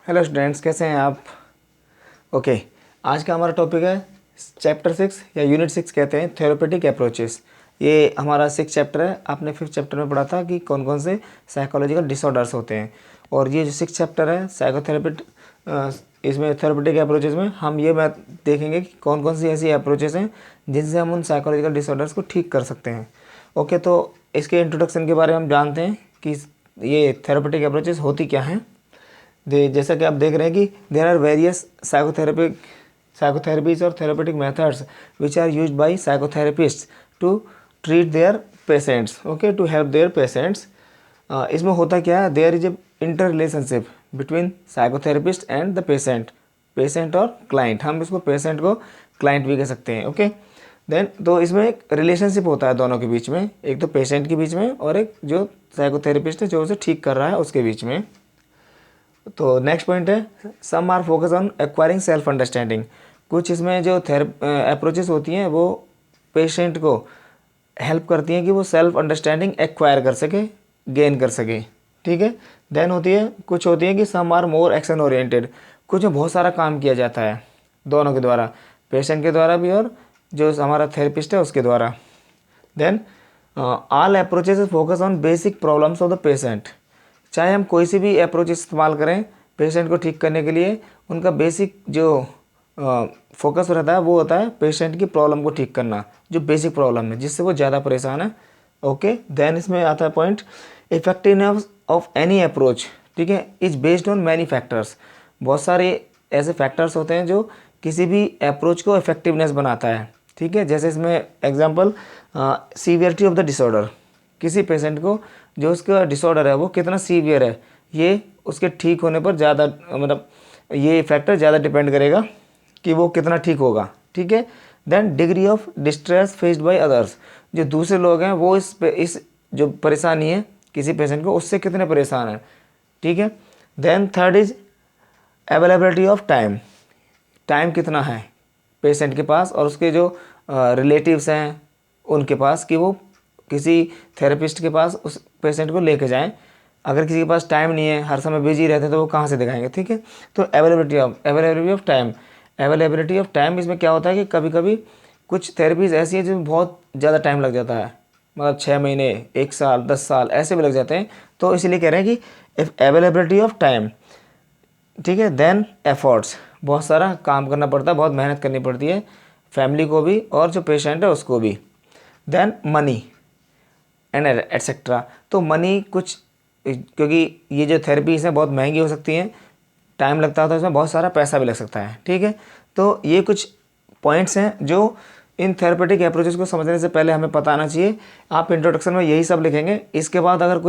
Hello students, कैसे हैं आप? ओके, आज का हमारा टॉपिक है चैप्टर 6 या यूनिट 6 कहते हैं, थेरेपेटिक अप्रोचेस। ये हमारा 6 चैप्टर है। आपने 5th चैप्टर में पढ़ा था कि कौन कौन से साइकोलॉजिकल डिसऑर्डर्स होते हैं, और ये जो 6 चैप्टर है साइकोथेरेपिट, इसमें थेरेपेटिक अप्रोचेस में हम ये बात देखेंगे कि कौन कौन सी ऐसी अप्रोचेस हैं जिनसे हम उन साइकोलॉजिकल डिसऑर्डर्स को ठीक कर सकते हैं। ओके, तो इसके इंट्रोडक्शन के बारे में हम जानते हैं कि ये थेरेपेटिक अप्रोचेस होती क्या हैं। जैसा कि आप देख रहे हैं कि देर आर वेरियस साइकोथेरेपीज और therapeutic methods which are used by psychotherapist to treat their patients, okay, to help their patients. इसमें होता क्या है, there is a inter relationship between psychotherapist and the patient और क्लाइंट। हम इसको patient को client भी कह सकते हैं। ओके, देन तो इसमें एक रिलेशनशिप होता है दोनों के बीच में, एक तो पेशेंट के बीच में और एक जो साइकोथेरेपिस्ट है जो उसे ठीक कर रहा है उसके बीच में। तो नेक्स्ट पॉइंट है, some are focus on acquiring self understanding. कुछ इसमें जो अप्रोचेस होती हैं वो पेशेंट को हेल्प करती हैं कि वो सेल्फ अंडरस्टैंडिंग एक्वायर कर सके, गेन कर सके। ठीक है, देन कुछ होती है कि some are more action oriented. कुछ में बहुत सारा काम किया जाता है दोनों के द्वारा, पेशेंट के द्वारा भी और जो हमारा थेरेपिस्ट है उसके द्वारा। Then all approaches focus on basic problems of the patient. चाहे हम कोई सी भी अप्रोच इस्तेमाल करें पेशेंट को ठीक करने के लिए, उनका बेसिक जो फोकस रहता है वो होता है पेशेंट की प्रॉब्लम को ठीक करना, जो बेसिक प्रॉब्लम है जिससे वो ज़्यादा परेशान है। ओके, देन इसमें आता है point, effectiveness of any approach, ठीक है, is based on many factors. बहुत सारे ऐसे फैक्टर्स होते हैं जो किसी भी अप्रोच को इफेक्टिवनेस बनाता है। ठीक है, जैसे इसमें example, severity of the disorder. किसी पेशेंट को जो उसका डिसऑर्डर है वो कितना सीवियर है, ये उसके ठीक होने पर ज़्यादा, मतलब ये फैक्टर ज़्यादा डिपेंड करेगा कि वो कितना ठीक होगा। ठीक है, then degree of distress faced by others. जो दूसरे लोग हैं वो इस जो परेशानी है किसी पेशेंट को उससे कितने परेशान हैं। ठीक है, then third is availability of time. Time कितना है पेशेंट के पास और उसके जो रिलेटिव्स हैं उनके पास, कि वो किसी थेरेपिस्ट के पास उस पेशेंट को लेके जाएं। अगर किसी के पास टाइम नहीं है, हर समय बिजी रहते हैं, तो वो कहाँ से दिखाएंगे। ठीक है, तो अवेलेबिलिटी ऑफ टाइम इसमें क्या होता है कि कभी कभी कुछ थेरेपीज ऐसी है जिसमें बहुत ज़्यादा टाइम लग जाता है, मतलब 6 महीने, 1 साल, 10 साल ऐसे भी लग जाते हैं। तो इसीलिए कह रहे हैं कि अवेलेबिलिटी ऑफ टाइम। ठीक है, देन एफर्ट्स, बहुत सारा काम करना पड़ता है, बहुत मेहनत करनी पड़ती है फैमिली को भी और जो पेशेंट है उसको भी। Then money and etcetera. तो मनी कुछ, क्योंकि ये जो थेरेपीज हैं बहुत महंगी हो सकती हैं, टाइम लगता है तो इसमें बहुत सारा पैसा भी लग सकता है। ठीक है, तो ये कुछ पॉइंट्स हैं जो इन थेरेपेटिक अप्रोचेस को समझने से पहले हमें पता आना चाहिए। आप इंट्रोडक्शन में यही सब लिखेंगे। इसके बाद अगर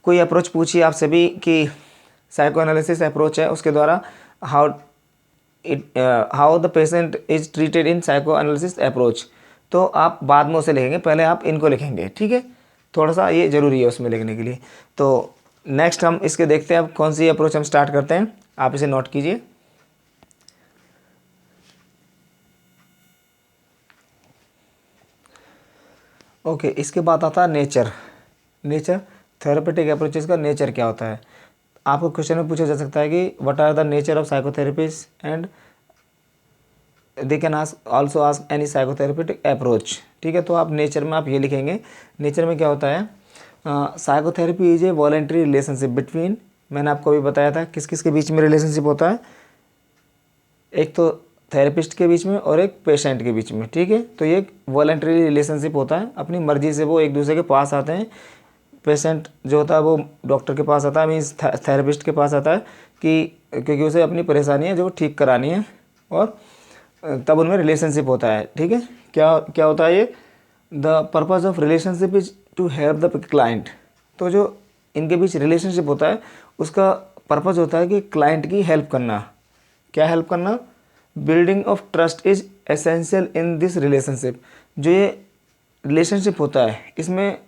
कोई अप्रोच पूछिए आपसे भी कि साइको एनालिसिस अप्रोच है, उसके द्वारा how the patient is treated in psycho analysis approach, तो आप बाद में उसे लिखेंगे, पहले आप इनको लिखेंगे। ठीक है, थोड़ा सा ये ज़रूरी है उसमें लिखने के लिए। तो नेक्स्ट हम इसके देखते हैं अब कौन सी अप्रोच हम स्टार्ट करते हैं। आप इसे नोट कीजिए। ओके, इसके बाद आता है नेचर थेरेपेटिक अप्रोचेस का नेचर क्या होता है। आपको क्वेश्चन में पूछा जा सकता है कि what are the nature of psychotherapies and they can also ask any psychotherapeutic approach. ठीक है, तो आप नेचर में आप ये लिखेंगे। नेचर में क्या होता है, psychotherapy is a voluntary relationship between, मैंने आपको अभी बताया था किस किस के बीच में रिलेशनशिप होता है, एक तो थेरेपिस्ट के बीच में और एक पेशेंट के बीच में। ठीक है, तो ये एक वॉलेंट्री रिलेशनशिप होता है, अपनी मर्जी से वो एक दूसरे के पास आते हैं। पेशेंट जो होता है वो डॉक्टर के पास आता है, मीन्स थेरेपिस्ट के पास आता है कि क्योंकि उसे अपनी परेशानी है जो ठीक करानी है, और तब उनमें रिलेशनशिप होता है। ठीक है, क्या क्या होता है ये, the purpose of relationship is to help the client. तो जो इनके बीच रिलेशनशिप होता है उसका पर्पज़ होता है कि क्लाइंट की हेल्प करना। क्या हेल्प करना, building of trust is essential in this relationship. जो ये रिलेशनशिप होता है इसमें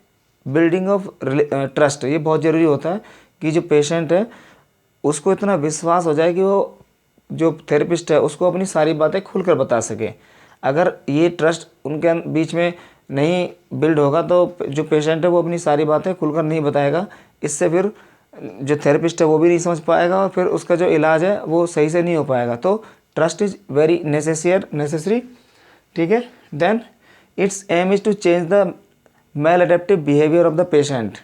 बिल्डिंग ऑफ ट्रस्ट ये बहुत ज़रूरी होता है कि जो पेशेंट है उसको इतना विश्वास हो जाए कि वो जो थेरेपिस्ट है उसको अपनी सारी बातें खुलकर बता सके। अगर ये ट्रस्ट उनके बीच में नहीं बिल्ड होगा तो जो पेशेंट है वो अपनी सारी बातें खुलकर नहीं बताएगा। इससे फिर जो थेरेपिस्ट है वो भी नहीं समझ पाएगा और फिर उसका जो इलाज है वो सही से नहीं हो पाएगा। तो ट्रस्ट इज़ वेरी नेसेसरी, ठीक है। Then its aim is to change the maladaptive behaviour of the patient.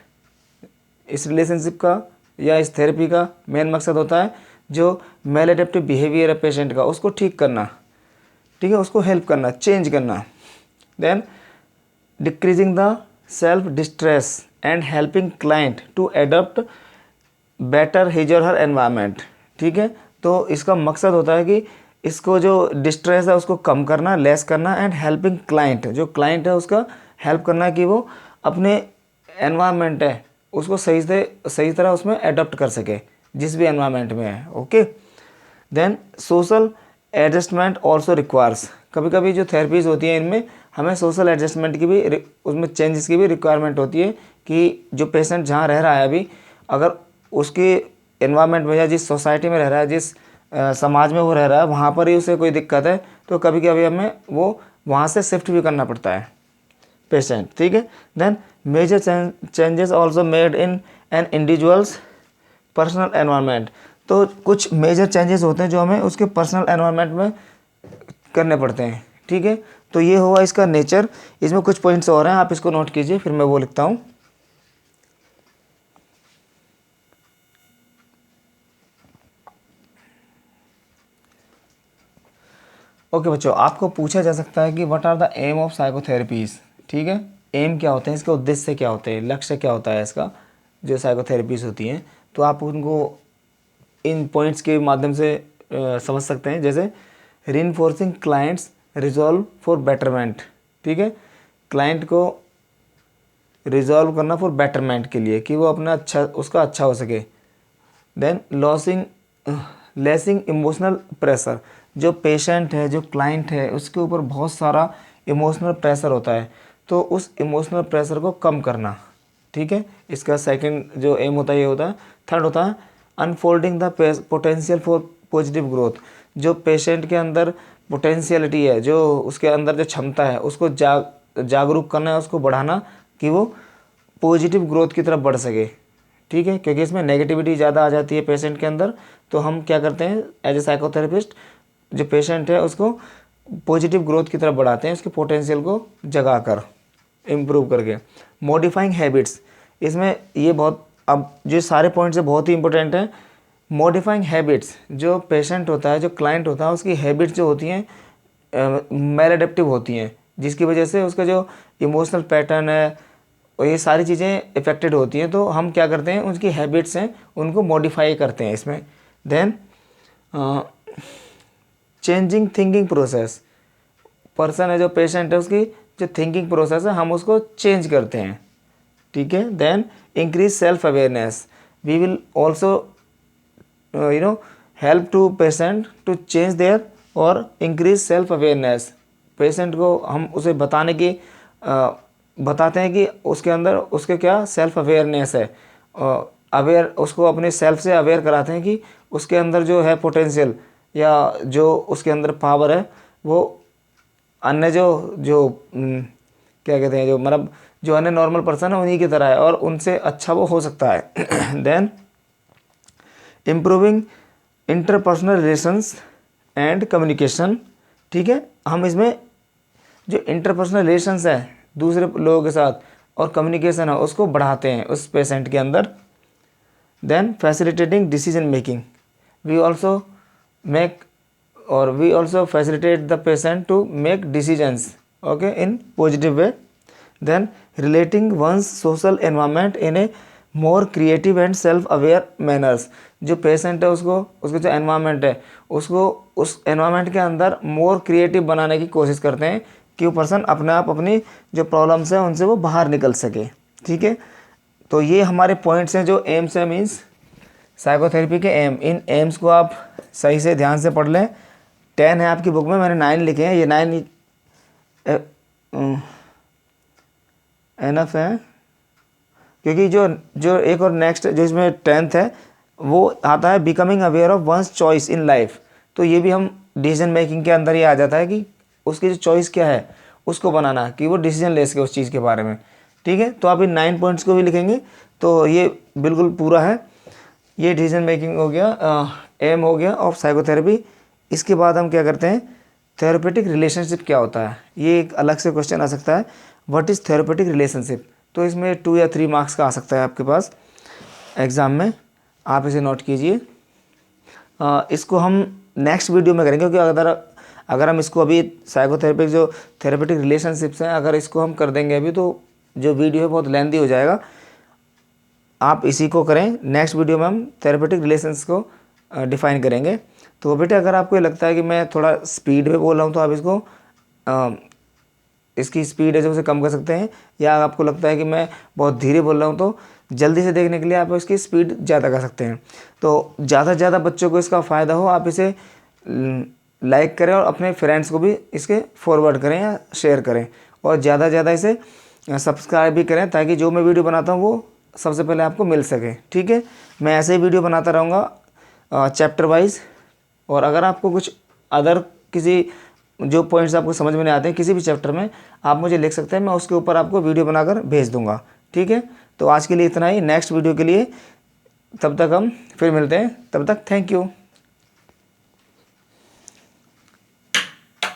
इस रिलेशनशिप का या इस थेरेपी का मेन मकसद होता है जो मेल अडेप्टिव बिहेवियर है पेशेंट का उसको ठीक करना, ठीक है, उसको हेल्प करना, चेंज करना। Then decreasing the self distress and helping client to adopt better his और हर एनवायरनमेंट, ठीक है। तो इसका मकसद होता है कि इसको जो डिस्ट्रेस है उसको कम करना, लेस करना, एंड हेल्पिंग क्लाइंट, जो क्लाइंट है उसका हेल्प करना कि वो अपने एनवायरनमेंट है उसको सही तरह उसमें एडॉप्ट कर सके जिस भी एनवायरनमेंट में है, okay. Then social adjustment also requires. कभी कभी जो थेरेपीज होती हैं इनमें हमें सोशल एडजस्टमेंट की भी, उसमें चेंजेस की भी रिक्वायरमेंट होती है कि जो पेशेंट जहाँ रह रहा है अभी, अगर उसके एनवायरनमेंट में या जिस सोसाइटी में रह रहा है, जिस समाज में वो रह रहा है, वहाँ पर ही उसे कोई दिक्कत है तो कभी कभी हमें वो वहाँ से शिफ्ट भी करना पड़ता है पेशेंट, ठीक है। Then major changes also made in an individuals personal environment. तो कुछ मेजर चेंजेस होते हैं जो हमें उसके पर्सनल एनवायरनमेंट में करने पड़ते हैं, ठीक है। तो ये हुआ इसका नेचर। इसमें कुछ पॉइंट्स और हैं, आप इसको नोट कीजिए, फिर मैं वो लिखता हूँ। ओके बच्चों, आपको पूछा जा सकता है कि what are the aim of psychotherapies, ठीक है। एम क्या होते हैं, इसके उद्देश्य क्या होते हैं, लक्ष्य क्या होता है इसका, जो साइकोथेरेपीज होती हैं। तो आप उनको इन पॉइंट्स के माध्यम से समझ सकते हैं, जैसे reinforcing clients resolve for betterment, ठीक है। क्लाइंट को रिजॉल्व करना फॉर बेटरमेंट के लिए कि वो अपना उसका अच्छा हो सके। Then lessening emotional pressure. जो पेशेंट है, जो क्लाइंट है, उसके ऊपर बहुत सारा इमोशनल प्रेशर होता है, तो उस इमोशनल प्रेशर को कम करना, ठीक है। इसका सेकंड जो एम होता है ये होता है। थर्ड होता है unfolding the potential for positive growth. जो पेशेंट के अंदर पोटेंशियलिटी है, जो उसके अंदर जो क्षमता है, उसको जागरूक करना है, उसको बढ़ाना कि वो पॉजिटिव ग्रोथ की तरफ बढ़ सके, ठीक है। क्योंकि इसमें नेगेटिविटी ज़्यादा आ जाती है पेशेंट के अंदर, तो हम क्या करते हैं एज ए साइकोथेरेपिस्ट, जो पेशेंट है उसको पॉजिटिव ग्रोथ की तरफ बढ़ाते हैं, उसके पोटेंशियल को जगा कर, इम्प्रूव करके। मॉडिफाइंग हैबिट्स, इसमें ये बहुत, अब जो सारे पॉइंट्स है बहुत ही इंपॉर्टेंट हैं। मॉडिफाइंग हैबिट्स, जो पेशेंट होता है, जो क्लाइंट होता है, उसकी हैबिट्स जो होती हैं मेल एडेप्टिव होती हैं, जिसकी वजह से उसका जो इमोशनल पैटर्न है और ये सारी चीज़ें इफेक्टेड होती हैं। तो हम क्या करते हैं, उनकी हैबिट्स हैं उनको मॉडिफाई करते हैं इसमें। Then changing thinking process, person है जो पेशेंट है उसकी जो थिंकिंग प्रोसेस है हम उसको चेंज करते हैं, ठीक है। Then increase self awareness, we will also help to patient to change their और इंक्रीज सेल्फ अवेयरनेस। पेशेंट को हम उसे बताते हैं कि उसके अंदर उसके क्या सेल्फ अवेयरनेस है, अवेयर, उसको अपने सेल्फ से अवेयर कराते हैं कि उसके अंदर जो है पोटेंशियल या जो उसके अंदर पावर है वो अन्य क्या कहते हैं, जो मतलब जो अन्य नॉर्मल पर्सन है उन्हीं की तरह है और उनसे अच्छा वो हो सकता है। Then improving interpersonal relations and communication, ठीक है। हम इसमें जो इंटरपर्सनल रिलेशंस है दूसरे लोगों के साथ और कम्युनिकेशन है उसको बढ़ाते हैं उस पेशेंट के अंदर। Then facilitating decision making, we also facilitate the patient to make decisions, okay, in positive way. Then relating one's social environment in a more creative and self aware manners. जो patient है उसको जो environment है उसको उस environment के अंदर more creative बनाने की कोशिश करते हैं कि वो पर्सन अपने आप अपनी जो प्रॉब्लम्स हैं उनसे वो बाहर निकल सके, ठीक है। तो ये हमारे पॉइंट्स हैं जो एम्स है, मीन्स साइकोथेरेपी के एम। इन एम्स को आप सही से ध्यान से पढ़ लें। 10 है आपकी बुक में, मैंने 9 लिखे हैं, ये 9 एनफ है क्योंकि जो एक और नेक्स्ट जो इसमें 10th है वो आता है becoming aware of one's choice in life. तो ये भी हम डिसीजन मेकिंग के अंदर ही आ जाता है कि उसकी जो चॉइस क्या है उसको बनाना कि वो डिसीजन ले सके उस चीज़ के बारे में, ठीक है। तो आप इन 9 पॉइंट्स को भी लिखेंगे तो ये बिल्कुल पूरा है। ये डिसीजन मेकिंग हो गया, एम हो गया ऑफ साइकोथेरेपी। इसके बाद हम क्या करते हैं, थेरेपेटिक रिलेशनशिप क्या होता है, ये एक अलग से क्वेश्चन आ सकता है, व्हाट इज़ थेरेपेटिक रिलेशनशिप। तो इसमें 2 या 3 मार्क्स का आ सकता है आपके पास एग्ज़ाम में, आप इसे नोट कीजिए। इसको हम नेक्स्ट वीडियो में करेंगे, क्योंकि अगर हम इसको अभी साइकोथेरेपिक जो थेरेपेटिक रिलेशनशिप्स हैं, अगर इसको हम कर देंगे अभी तो जो वीडियो है बहुत लेंदी हो जाएगा। आप इसी को करें, नेक्स्ट वीडियो में हम थेरेपेटिक रिलेशंस को डिफ़ाइन करेंगे। तो बेटे अगर आपको ये लगता है कि मैं थोड़ा स्पीड में बोल रहा हूँ तो आप इसकी स्पीड है जो उसे कम कर सकते हैं, या आपको लगता है कि मैं बहुत धीरे बोल रहा हूँ तो जल्दी से देखने के लिए आप इसकी स्पीड ज़्यादा कर सकते हैं। तो ज़्यादा से ज़्यादा बच्चों को इसका फ़ायदा हो, आप इसे लाइक करें और अपने फ्रेंड्स को भी इसके फॉरवर्ड करें या शेयर करें, और ज़्यादा से ज़्यादा इसे सब्सक्राइब भी करें, ताकि जो मैं वीडियो बनाता हूँ वो सबसे पहले आपको मिल सके। ठीक है, मैं ऐसे ही वीडियो बनाता रहूँगा चैप्टर वाइज। और अगर आपको कुछ अदर किसी जो पॉइंट्स आपको समझ में नहीं आते हैं किसी भी चैप्टर में, आप मुझे लिख सकते हैं, मैं उसके ऊपर आपको वीडियो बनाकर भेज दूँगा। ठीक है, तो आज के लिए इतना ही। नेक्स्ट वीडियो के लिए तब तक हम फिर मिलते हैं, तब तक थैंक यू।